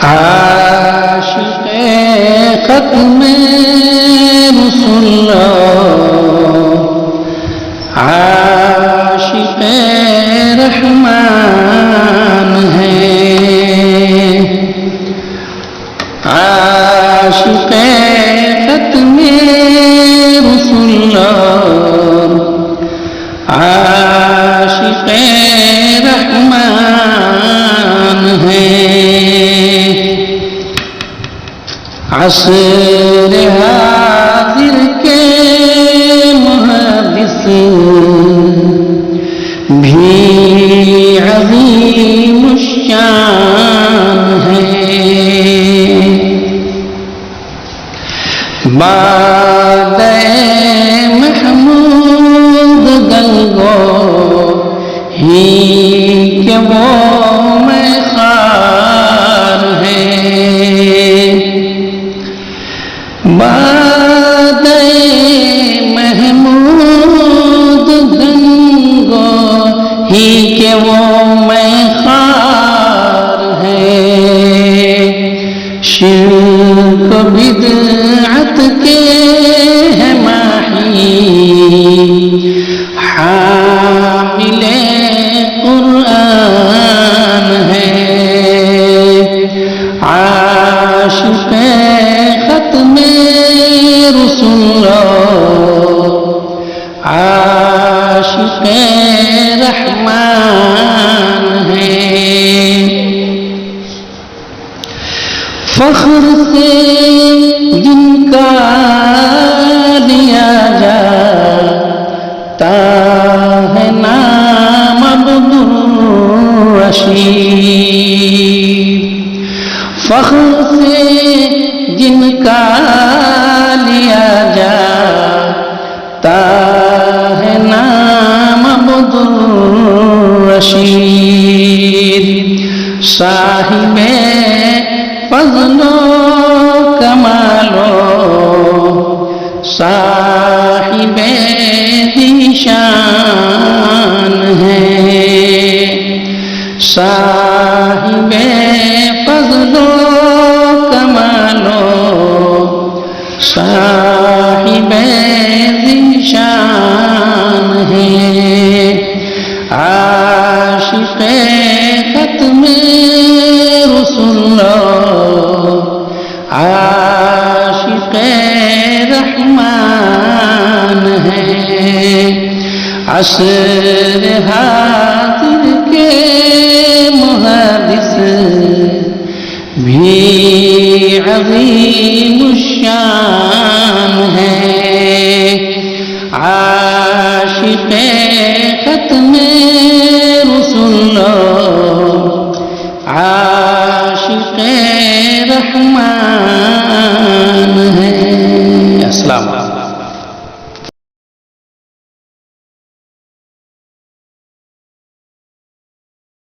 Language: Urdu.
عاشق ختم رسول عاشق رحمان ہے عاشق ختم رسول عاشق رحمان ہے عصر حاضر کے محدث بھی عظیم الشان ہے بعد محمود گنگو ہی کہ وہ میں خار ہے بعد محمود گنگو ہی کہ وہ میں خار ہے شرک بدعت کے ہے ماہی حامل قرآن ہے عاشق ختم رسول عاشق رحمان ہے فخر سے جن کا لیا جاتا ہے نام عبدالرشید فخر سے جن کا لیا جاتا ہے نام عبدالرشید صاحب فضل و کمالو صاحب ذیشان ہے صاحب فضل و کمالو صاحب ذیشان ہے عاشق ختم رسول عاشق رحمان ہے عصر حاضر کے محدث بھی عظیم الشان ہے عاشق ختم رسول عاشق رحمان ہے. السلام علیکم.